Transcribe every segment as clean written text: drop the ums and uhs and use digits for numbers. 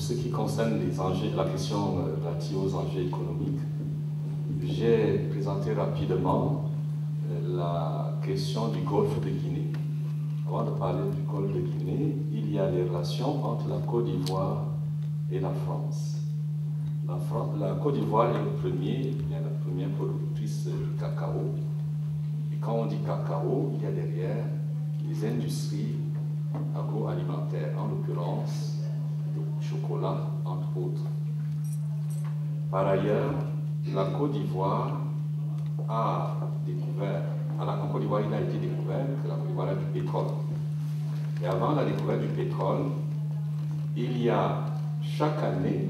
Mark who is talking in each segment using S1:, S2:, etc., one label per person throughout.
S1: ce qui concerne les enjeux, la question relative aux enjeux économiques, j'ai présenté rapidement la question du golfe de Guinée. Avant de parler du golfe de Guinée, il y a les relations entre la Côte d'Ivoire et la France. La Côte d'Ivoire est la première productrice de cacao. Et quand on dit cacao, il y a derrière les industries agroalimentaires, en l'occurrence le chocolat, entre autres. Par ailleurs, la Côte d'Ivoire a découvert, en Côte d'Ivoire, il a été découvert que la Côte d'Ivoire a du pétrole. Et avant la découverte du pétrole, il y a chaque année,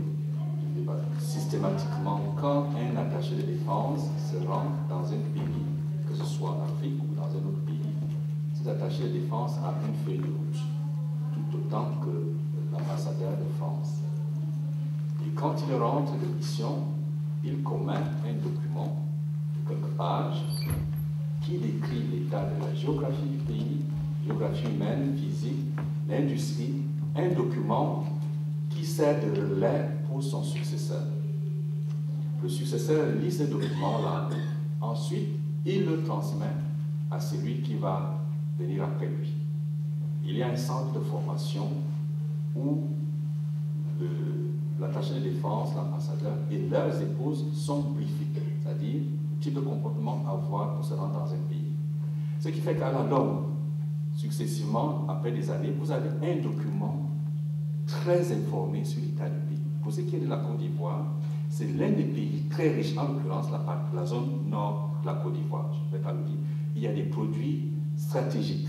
S1: systématiquement, quand un attaché de défense se rend dans un pays, que ce soit en Afrique ou dans un autre pays, cet attaché de défense a une feuille de route, tout autant que l'ambassadeur de France. Et quand il rentre de mission, il commet un document de quelques pages qui décrit l'état de la géographie du pays, géographie humaine, physique, l'industrie, un document qui sert de relais pour son successeur. Le successeur lit ce document-là, ensuite il le transmet à celui qui va venir après lui. Il y a un centre de formation où l'attaché de défense, l'ambassadeur et leurs épouses sont briefés, c'est-à-dire le type de comportement à avoir pour se rendre dans un pays. Ce qui fait qu'à la longue, successivement, après des années, vous avez un document très informé sur l'état du pays. Pour ce qui est de la Côte d'Ivoire, c'est l'un des pays très riches, en l'occurrence la zone nord de la Côte d'Ivoire. Je ne vais pas le dire. Il y a des produits stratégiques,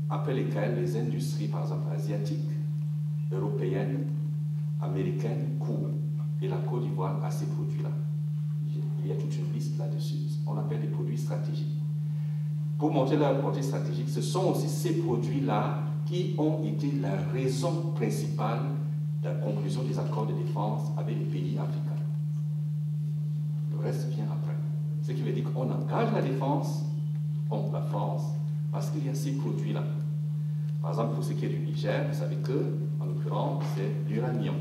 S1: après lesquels les industries, par exemple, asiatiques, européennes, américaines, courent. Et la Côte d'Ivoire a ces produits-là. Il y a toute une liste là-dessus. On appelle des produits stratégiques. Pour montrer leur portée stratégique, ce sont aussi ces produits-là qui ont été la raison principale de la conclusion des accords de défense avec les pays africains. Le reste vient après. Ce qui veut dire qu'on engage la défense contre la France parce qu'il y a ces produits-là. Par exemple, pour ce qui est du Niger, vous savez que, en l'occurrence, c'est l'uranium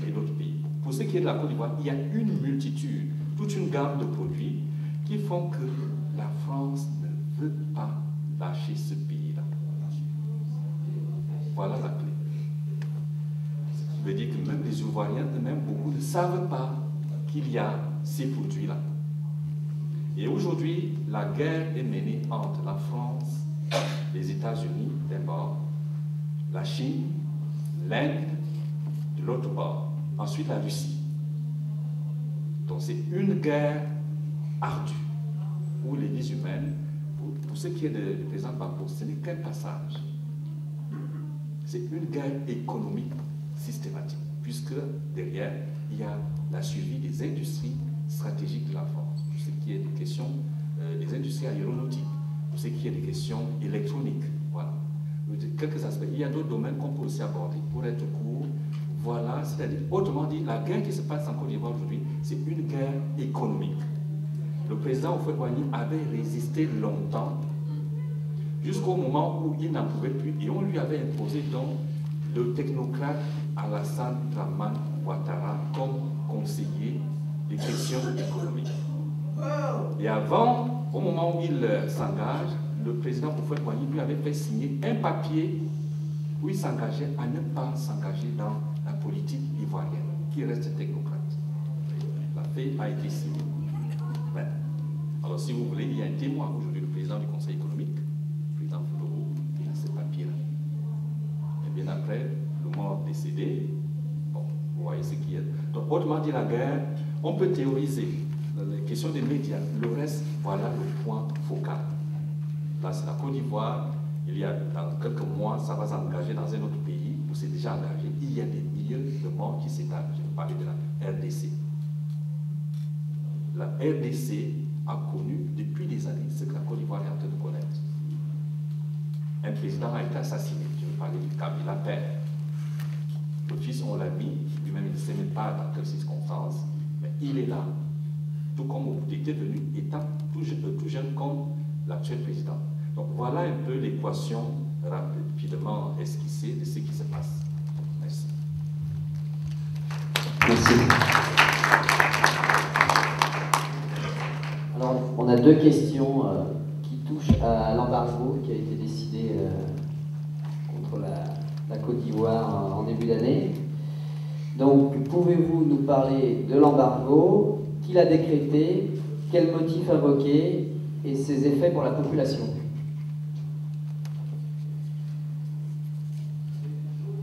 S1: et d'autres pays. Pour ce qui est de la Côte d'Ivoire, il y a une multitude, toute une gamme de produits qui font que la France ne veut pas lâcher ce pays-là. Voilà la clé. Ce qui veut dire que même les Ivoiriens, même beaucoup, ne savent pas qu'il y a ces produits-là. Et aujourd'hui, la guerre est menée entre la France, les États-Unis d'un bord, la Chine, l'Inde de l'autre bord, ensuite la Russie. Donc c'est une guerre ardue où les vies humaines, pour ce qui est de président Gbagbo, ce n'est qu'un passage. C'est une guerre économique systématique, puisque derrière, il y a la suivi des industries stratégiques de la France, pour ce qui est des questions des industries aéronautiques, pour ce qui est des questions électroniques. Voilà. Quelques aspects. Il y a d'autres domaines qu'on peut aussi aborder pour être court. Voilà, c'est-à-dire, autrement dit, la guerre qui se passe en Côte d'Ivoire aujourd'hui, c'est une guerre économique. Le président Houphouët-Boigny avait résisté longtemps, jusqu'au moment où il n'en pouvait plus, et on lui avait imposé donc le technocrate Alassane Dramane Ouattara comme conseiller des questions économiques. Et avant, au moment où il s'engage, le président Houphouët-Boigny lui avait fait signer un papier où il s'engageait à ne pas s'engager dans la politique ivoirienne, qui reste technocrate. La feuille a été signée. Ouais. Alors, si vous voulez, il y a un témoin aujourd'hui, le président du Conseil économique, le président Fouloro, il a ce papier-là. Et bien après, le mort décédé, bon, vous voyez ce qu'il y a. Donc, autrement dit, la guerre, on peut théoriser les questions des médias. Le reste, voilà le point focal. Là, c'est la Côte d'Ivoire. Il y a, dans quelques mois, ça va s'engager dans un autre pays où c'est déjà engagé. Il y a des milliers de morts qui s'étalent. Je vais parler de la RDC. La RDC a connu depuis des années ce que la Côte d'Ivoire est en train de connaître. Un président a été assassiné. Je vais parler de Kabila Père. Le fils, on l'a mis, lui-même il ne sait même pas dans quelles circonstances, mais il est là. Tout comme vous était venu, étant tout jeune comme l'actuel président. Donc voilà un peu l'équation rapidement esquissée de ce qui se passe. Merci.
S2: On a deux questions qui touchent à l'embargo qui a été décidé contre la Côte d'Ivoire en début d'année. Donc, pouvez-vous nous parler de l'embargo, qui l'a décrété, quels motifs invoqués et ses effets pour la population?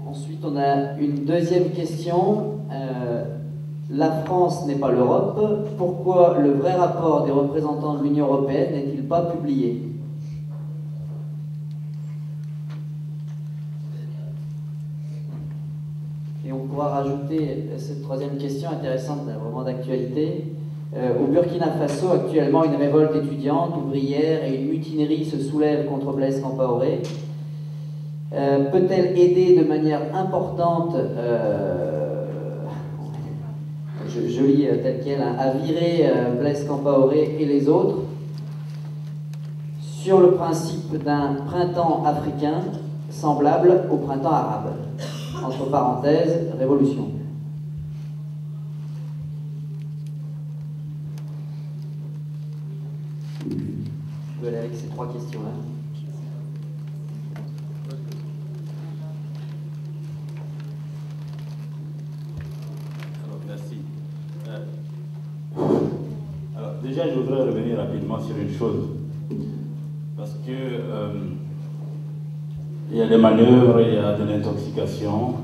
S2: Ensuite, on a une deuxième question. La France n'est pas l'Europe. Pourquoi le vrai rapport des représentants de l'Union européenne n'est-il pas publié? Et on pourra rajouter cette troisième question intéressante, vraiment d'actualité. Au Burkina Faso, actuellement, une révolte étudiante, ouvrière et une mutinerie se soulèvent contre Blaise Compaoré. Peut-elle aider de manière importante, je lis tel quel, à virer Blaise Compaoré et les autres sur le principe d'un printemps africain semblable au printemps arabe? Entre parenthèses, révolution. Je peux aller avec ces trois questions-là.
S3: Merci. Alors, déjà, je voudrais revenir rapidement sur une chose. Parce que il y a des manœuvres, il y a de l'intoxication,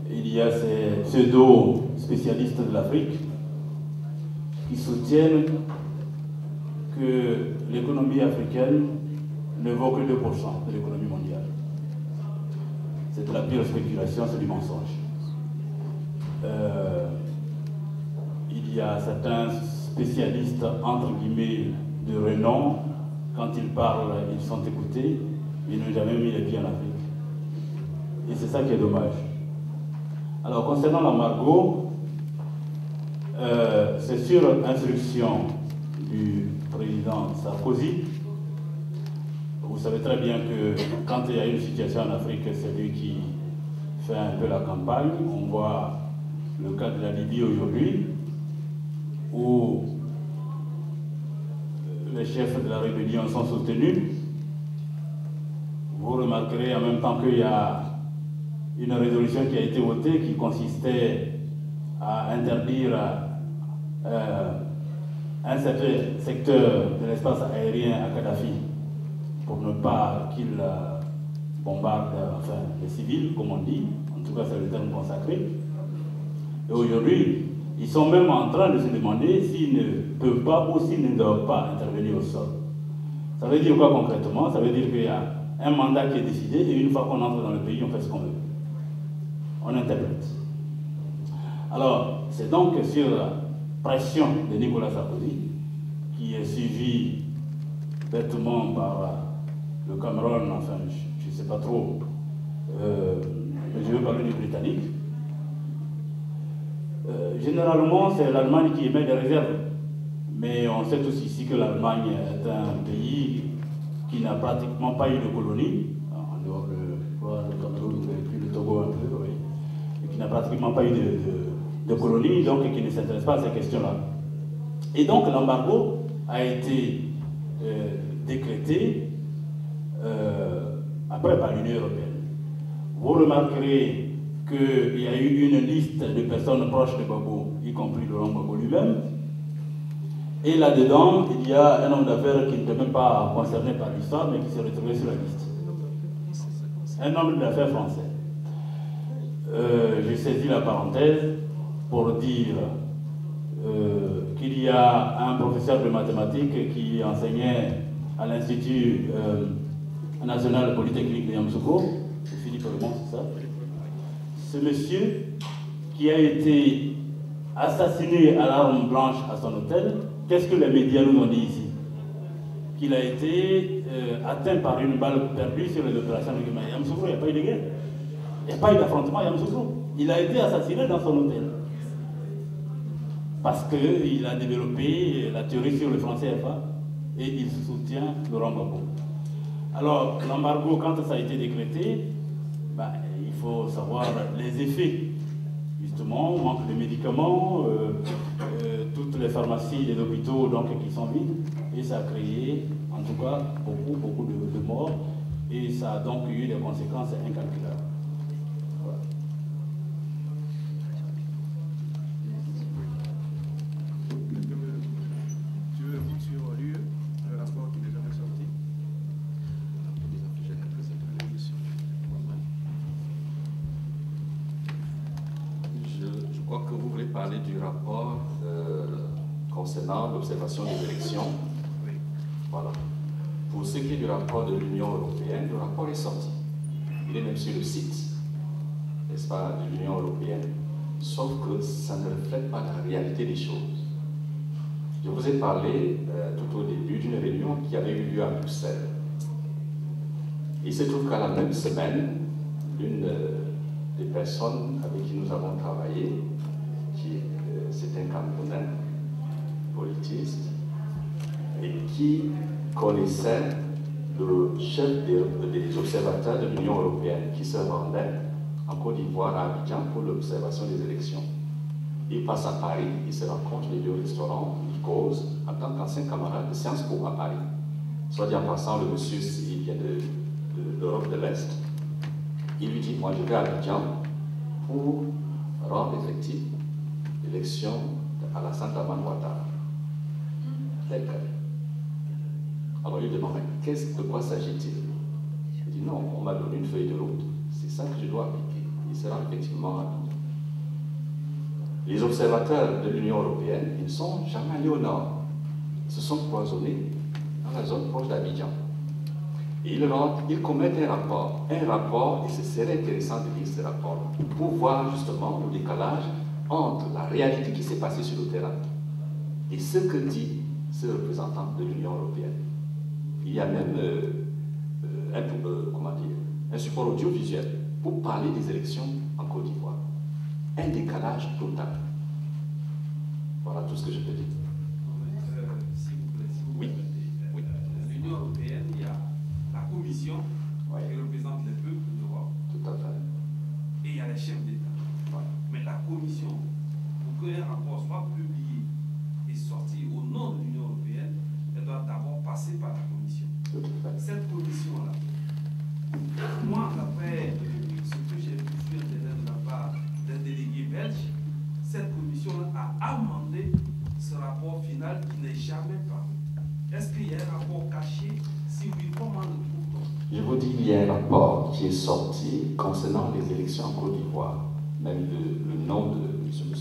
S3: il y a ces pseudo-spécialistes de l'Afrique qui soutiennent que l'économie africaine ne vaut que 2% de l'économie mondiale. C'est de la pure spéculation, c'est du mensonge. Il y a certains spécialistes, entre guillemets, de renom, quand ils parlent, ils sont écoutés, ils n'ont jamais mis les pieds en Afrique. Et c'est ça qui est dommage. Alors, concernant l'embargo, c'est sur instruction du président Sarkozy. Vous savez très bien que quand il y a une situation en Afrique, c'est lui qui fait un peu la campagne. On voit le cas de la Libye aujourd'hui, où les chefs de la rébellion sont soutenus. Vous remarquerez en même temps qu'il y a une résolution qui a été votée qui consistait à interdire un certain secteur de l'espace aérien à Kadhafi pour ne pas qu'il bombarde les civils, comme on dit. En tout cas, c'est le terme consacré. Et aujourd'hui, ils sont même en train de se demander s'ils ne peuvent pas ou s'ils ne doivent pas intervenir au sol. Ça veut dire quoi concrètement? Ça veut dire qu'il y a un mandat qui est décidé et une fois qu'on entre dans le pays, on fait ce qu'on veut. On interprète. Alors, c'est donc sur la pression de Nicolas Sarkozy, qui est suivi bêtement par le Cameroun, enfin, je ne sais pas trop, mais je veux parler du Britannique. Généralement, c'est l'Allemagne qui émet des réserves. Mais on sait tous ici que l'Allemagne est un pays qui n'a pratiquement pas eu de colonie, en dehors de Cameroun et puis le Togo un peu, oui, et qui n'a pratiquement pas eu de colonie, donc qui ne s'intéresse pas à ces questions-là. Et donc l'embargo a été décrété après par l'Union européenne. Vous remarquerez qu'il y a eu une liste de personnes proches de Gbagbo, y compris Laurent Gbagbo lui-même. Et là-dedans, il y a un homme d'affaires qui n'était même pas concerné par l'histoire, mais qui s'est retrouvé sur la liste. Un homme d'affaires français. J'ai saisi la parenthèse pour dire qu'il y a un professeur de mathématiques qui enseignait à l'Institut national polytechnique de Yamoussoukro, c'est Philippe Raymond, c'est ça. Ce monsieur qui a été assassiné à l'arme blanche à son hôtel, qu'est-ce que les médias nous ont dit ici? Qu'il a été atteint par une balle perdue sur les opérations de guerre. Yamoussoukro, il n'y a pas eu de guerre. Il n'y a pas eu d'affrontement à Yamoussoukro. Il a été assassiné dans son hôtel. Parce qu'il a développé la théorie sur le franc CFA et il soutient Laurent Gbagbo. Alors, l'embargo, quand ça a été décrété, il faut savoir les effets. Justement, manque de médicaments, toutes les pharmacies, les hôpitaux donc, qui sont vides. et ça a créé en tout cas beaucoup de morts et ça a donc eu des conséquences incalculables. Voilà.
S4: Tu veux sur l'UE, le rapport qui est déjà sorti?
S1: Je crois que vous voulez parler du rapport concernant l'observation des élections.
S4: Oui.
S1: Voilà. Pour ce qui est du rapport de l'Union européenne, le rapport est sorti. Il est même sur le site, n'est-ce pas, de l'Union européenne. Sauf que ça ne reflète pas la réalité des choses. Je vous ai parlé tout au début d'une réunion qui avait eu lieu à Bruxelles. Il se trouve qu'à la même semaine, l'une des personnes avec qui nous avons travaillé, c'est un Camerounais, politiste, et qui connaissait le chef des observateurs de l'Union européenne qui se rendait en Côte d'Ivoire à Abidjan pour l'observation des élections. Il passe à Paris, il se rencontre les deux au restaurant, il cause en tant qu'ancien camarade de Sciences Po à Paris. Soit dit en passant, le monsieur, il vient de l'Europe de l'Est. Il lui dit, moi je vais à Abidjan pour rendre effective l'élection d'Alassane Dramane Ouattara. Alors il lui demande, de quoi s'agit-il? Il dit, non, on m'a donné une feuille de route, c'est ça que je dois appliquer. Il sera effectivement à Abidjan. Les observateurs de l'Union européenne, ils ne sont jamais allés au nord. Ils se sont cloisonnés dans la zone proche d'Abidjan. Et ils commettent un rapport, et ce serait intéressant de lire ce rapport pour voir justement le décalage entre la réalité qui s'est passée sur le terrain et ce que dit ce représentant de l'Union européenne. Il y a même un support audiovisuel pour parler des élections en Côte d'Ivoire. Un décalage total. Voilà tout ce que je peux dire.
S5: S'il vous plaît,
S1: Oui.
S5: L'Union européenne, il y a la Commission qui représente les peuples d'Europe.
S1: Tout à fait.
S5: Et il y a les chefs d'État. Mais la Commission, pour qu'un rapport soit publié et sorti au nom de l'Union européenne, elle doit d'abord passer par la Commission.
S1: Tout à fait.
S5: Cette commission-là, moi, d'après ce que j'ai vu sur Internet de la part d'un délégué belge, cette commission-là a amendé ce rapport final qui n'est jamais paru. Est-ce qu'il y a un rapport caché? Si oui, comment le trouve-t-on?
S1: Je vous dis, il y a un rapport qui est sorti concernant les élections en Côte d'Ivoire. Même le nom de M.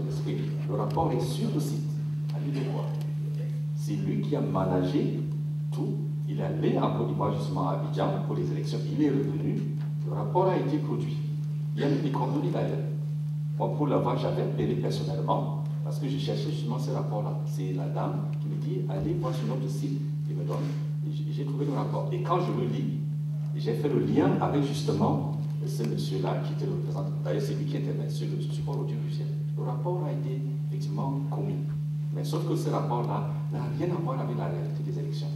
S1: L'Esprit. Le rapport est sur le site. Allez le voir. C'est lui qui a managé tout. Il est allé en Côte d'Ivoire, justement à Abidjan, pour les élections. Il est revenu. Le rapport a été produit. Il y a même des coordonnées d'ailleurs. Moi, pour l'avoir, j'avais appelé personnellement, parce que je cherchais justement ce rapport-là. C'est la dame qui me dit, allez voir sur notre site. Il me donne. J'ai trouvé le rapport. Et quand je le lis, j'ai fait le lien avec justement ce monsieur-là qui était le représentant. D'ailleurs, c'est lui qui intervient sur le support audiovisuel. Le rapport a été effectivement commis. Mais sauf que ce rapport-là n'a rien à voir avec la réalité des élections.